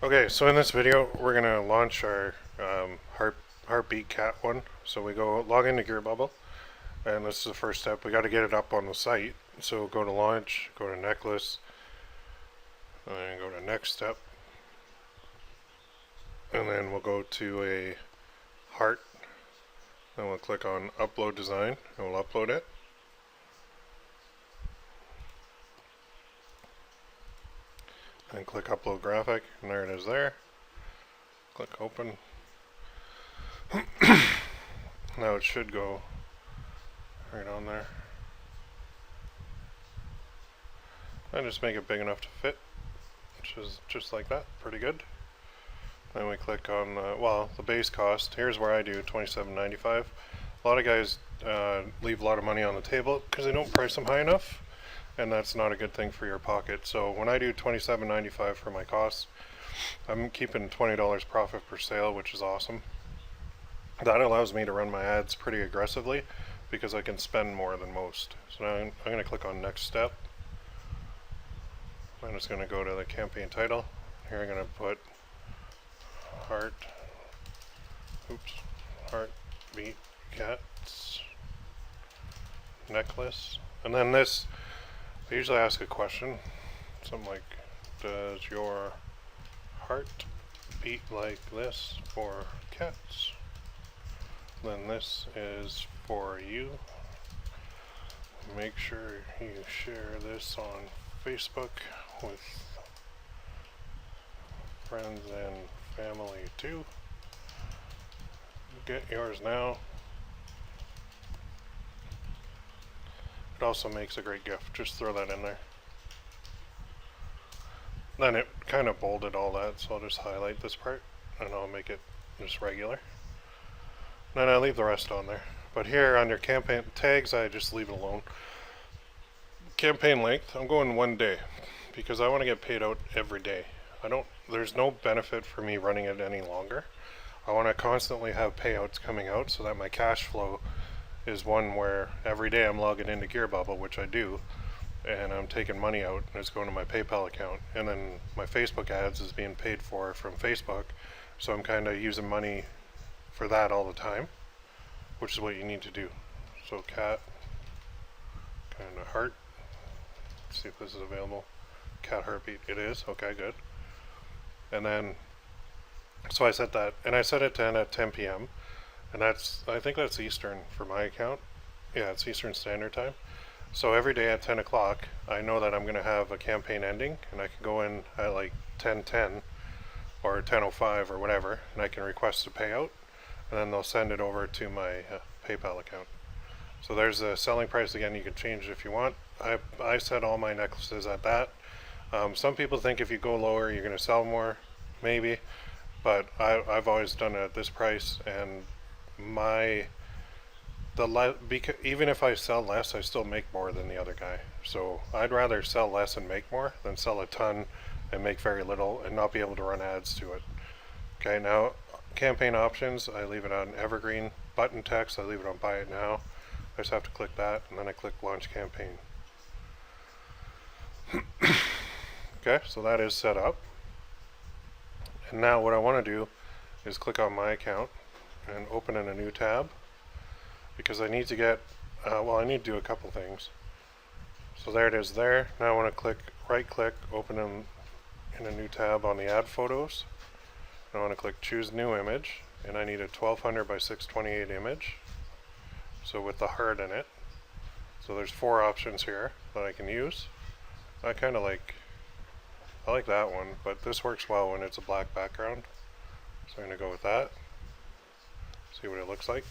Okay, so in this video, we're gonna launch our heartbeat cat one. So we go log into Gearbubble, and this is the first step. We got to get it up on the site. So go to launch, go to necklace, and then go to next step, and then we'll go to a heart. Then we'll click on upload design, and we'll upload it. And click upload graphic, and there it is there. Click open. Now it should go right on there. And just make it big enough to fit, which is just like that, pretty good. Then we click on, the base cost. Here's where I do $27.95. A lot of guys leave a lot of money on the table because they don't price them high enough, and that's not a good thing for your pocket. So when I do $27.95 for my costs, I'm keeping $20 profit per sale, which is awesome. That allows me to run my ads pretty aggressively because I can spend more than most. So now I'm going to click on next step. I'm just going to go to the campaign title. Here I'm going to put heartbeat cats necklace. And then this, I usually ask a question, something like, does your heart beat like this for cats? Then this is for you. Make sure you share this on Facebook with friends and family too. Get yours now. It also makes a great gift. Just throw that in there. Then it kind of bolded all that, so I'll just highlight this part and I'll make it just regular. Then I leave the rest on there. But here under campaign tags, I just leave it alone. Campaign length, I'm going 1 day because I want to get paid out every day. There's no benefit for me running it any longer. I want to constantly have payouts coming out so that my cash flow is one where every day I'm logging into Gearbubble, which I do, and I'm taking money out and it's going to my PayPal account, and then my Facebook ads is being paid for from Facebook, so I'm kind of using money for that all the time, which is what you need to do. So cat, kind of heart, let's see if this is available. Cat heartbeat, it is, okay, good. And then, so I set that, and I set it to end at 10 p.m. And I think that's Eastern for my account. Yeah, it's Eastern Standard Time. So every day at 10 o'clock, I know that I'm going to have a campaign ending, and I can go in at like 10:10 or 10:05 or whatever, and I can request a payout, and then they'll send it over to my PayPal account. So there's the selling price again. You can change it if you want. I set all my necklaces at that. Some people think if you go lower, you're going to sell more, maybe, but I've always done it at this price, and even if I sell less, I still make more than the other guy. So I'd rather sell less and make more than sell a ton and make very little and not be able to run ads to it. Okay, now campaign options, I leave it on evergreen. Button text, I leave it on buy it now. I just have to click that, and then I click launch campaign. Okay, so that is set up. And now what I want to do is click on my account and open in a new tab, because I need to get, I need to do a couple things. So there it is there. Now I want to right click, open in a new tab on the add photos. I want to click choose new image, and I need a 1200 by 628 image. So with the heart in it. So there's 4 options here that I can use. I like that one, but this works well when it's a black background. So I'm going to go with that. See what it looks like.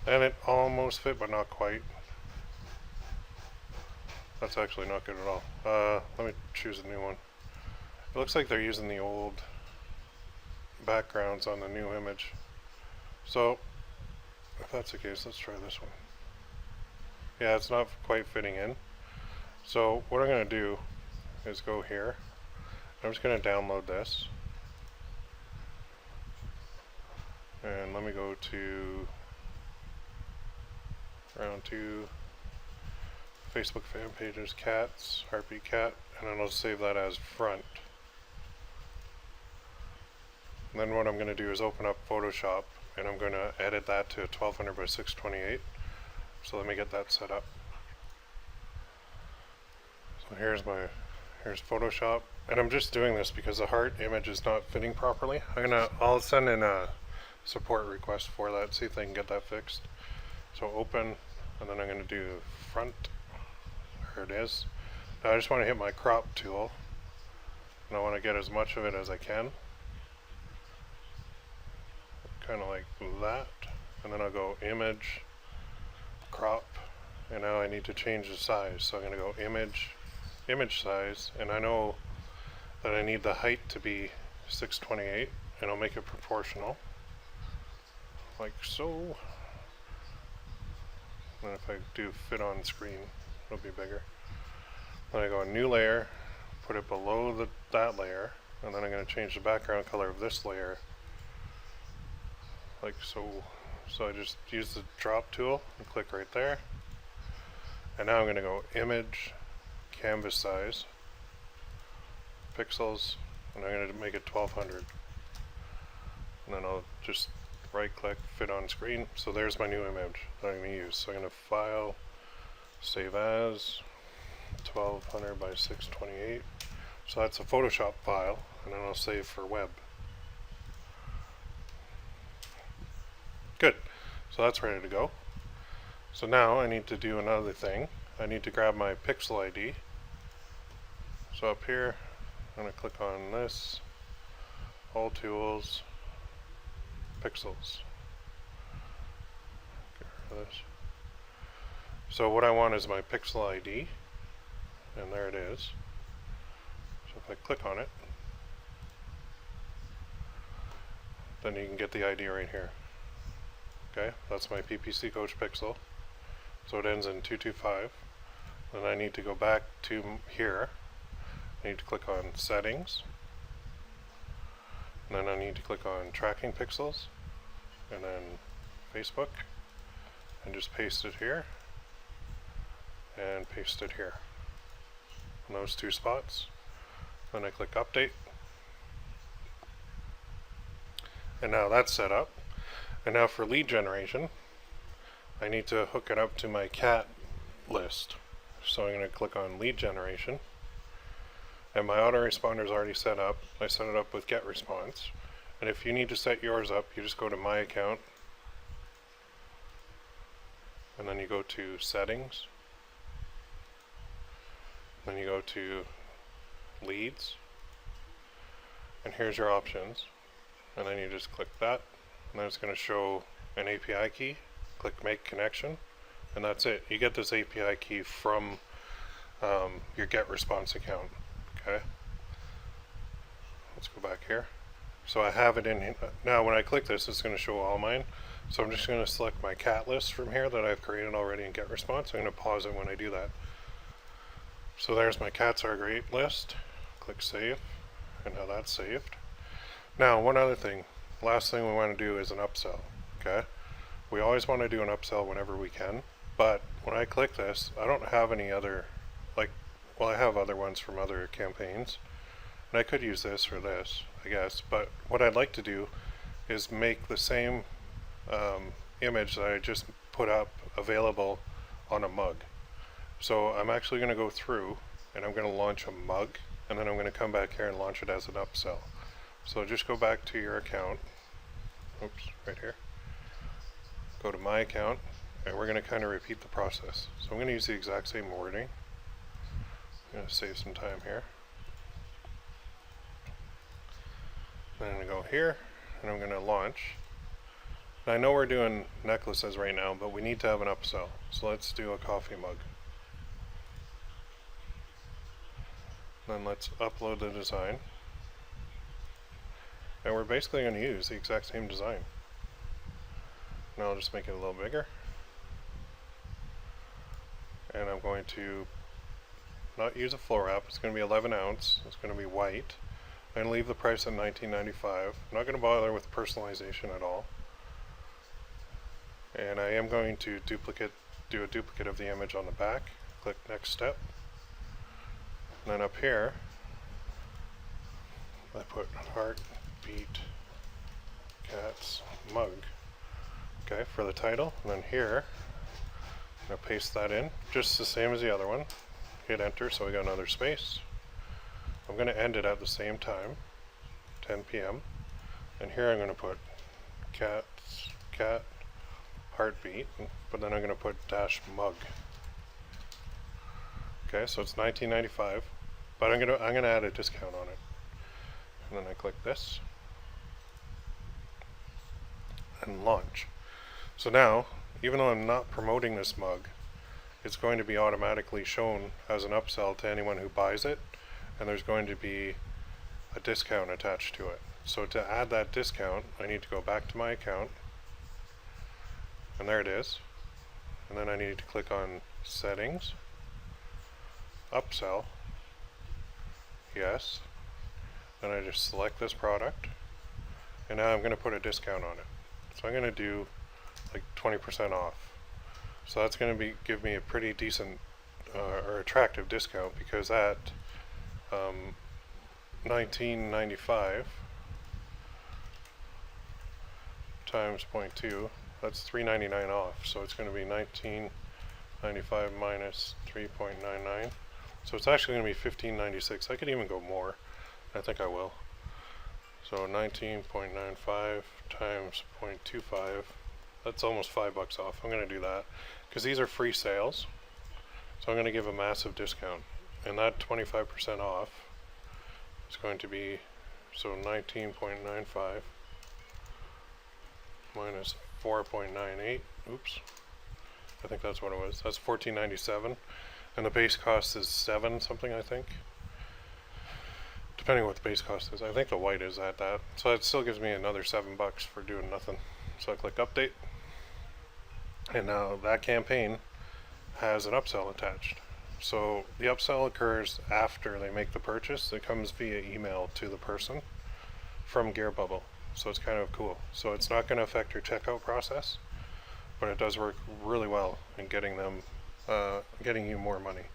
And it almost fit, but not quite. That's actually not good at all. Let me choose a new one. It looks like they're using the old backgrounds on the new image. So if that's the case, let's try this one. Yeah, it's not quite fitting in. So what I'm going to do is go here. I'm just going to download this. And let me go to round 2, Facebook fan pages, cats, heartbeat cat, and then I'll save that as front. And then what I'm going to do is open up Photoshop, and I'm going to edit that to 1200 by 628. So let me get that set up. So here's Photoshop, and I'm just doing this because the heart image is not fitting properly. I'll send in a support request for that, see if they can get that fixed. So open, and then I'm going to do front. There it is. Now I just want to hit my crop tool, and I want to get as much of it as I can. Kind of like that, and then I'll go image, crop, and now I need to change the size. So I'm going to go image size, and I know that I need the height to be 628, and I'll make it proportional, like so. And if I do fit on screen, it'll be bigger. Then I go new layer, put it below that layer, and then I'm going to change the background color of this layer, like so. So I just use the drop tool and click right there. And now I'm going to go image, canvas size, pixels, and I'm going to make it 1200. And then I'll just right click, fit on screen. So there's my new image that I'm going to use. So I'm going to file, save as, 1200 by 628. So that's a Photoshop file, and then I'll save for web. Good. So that's ready to go. So now I need to do another thing. I need to grab my pixel ID. So up here, I'm going to click on this, all tools, pixels. Get rid of this. So what I want is my pixel ID, and there it is. So if I click on it, then you can get the ID right here. Okay, that's my PPC Coach pixel. So it ends in 225. Then I need to go back to here. I need to click on settings. And then I need to click on tracking pixels. And then Facebook. And just paste it here. And paste it here. In those two spots. Then I click update. And now that's set up. And now for lead generation, I need to hook it up to my cat list. So I'm going to click on lead generation. And my autoresponder is already set up. I set it up with get response. And if you need to set yours up, you just go to my account. And then you go to settings. Then you go to leads. And here's your options. And then you just click that. And then it's going to show an API key. Click make connection, and that's it. You get this API key from your get response account. Okay, let's go back here. So I have it in here. Now when I click this, it's going to show all mine. So I'm just going to select my cat list from here that I've created already in get response. I'm going to pause it when I do that. So there's my cats are great list. Click save, and now that's saved. Now one other thing. Last thing we want to do is an upsell. Okay, we always want to do an upsell whenever we can, but when I click this, I don't have any other, well, I have other ones from other campaigns, and I could use this or this, I guess, but what I'd like to do is make the same image that I just put up available on a mug. So I'm actually going to go through and I'm going to launch a mug, and then I'm going to come back here and launch it as an upsell. So just go back to your account, oops, right here, go to my account, and we're going to kind of repeat the process. So I'm going to use the exact same wording. I'm going to save some time here. Then I'm going to go here, and I'm going to launch. Now I know we're doing necklaces right now, but we need to have an upsell. So let's do a coffee mug. Then let's upload the design. And we're basically going to use the exact same design. Now I'll just make it a little bigger. And I'm going to not use a flow wrap. It's going to be 11 ounce. It's going to be white. I'm going to leave the price at $19.95. I'm not going to bother with personalization at all. And I am going to do a duplicate of the image on the back. Click next step. And then up here, I put heart beat Cat's mug. Okay, for the title. And then here, I'm going to paste that in, just the same as the other one. Hit enter, so we got another space. I'm going to end it at the same time, 10 p.m. And here I'm going to put cat heartbeat, but then I'm going to put dash mug. Okay, so it's $19.95, but I'm gonna add a discount on it. And then I click this and launch. So now, even though I'm not promoting this mug, it's going to be automatically shown as an upsell to anyone who buys it, and there's going to be a discount attached to it. So to add that discount, I need to go back to my account, and there it is. And then I need to click on settings, upsell, yes. Then I just select this product, and now I'm going to put a discount on it. So I'm going to do like 20% off. So that's going to give me a pretty decent or attractive discount, because at $19.95 times 0.2, that's $3.99 off. So it's going to be $19.95 minus 3.99. So it's actually going to be $15.96. I could even go more. I think I will. So 19.95 times 0.25. That's almost $5 off. I'm going to do that because these are free sales. So I'm going to give a massive discount. And that 25% off is going to be, so 19.95 minus 4.98. Oops. I think that's what it was. That's $14.97. And the base cost is $7 something, I think. Depending on what the base cost is. I think the white is at that. So it still gives me another $7 for doing nothing. So I click update. And now that campaign has an upsell attached. So the upsell occurs after they make the purchase. It comes via email to the person from Gearbubble. So it's kind of cool. So it's not going to affect your checkout process, but it does work really well in getting you more money.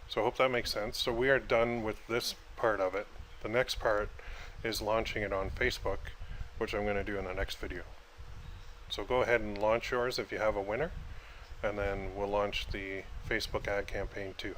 So I hope that makes sense. So we are done with this part of it. The next part is launching it on Facebook, which I'm going to do in the next video. So go ahead and launch yours if you have a winner, and then we'll launch the Facebook ad campaign too.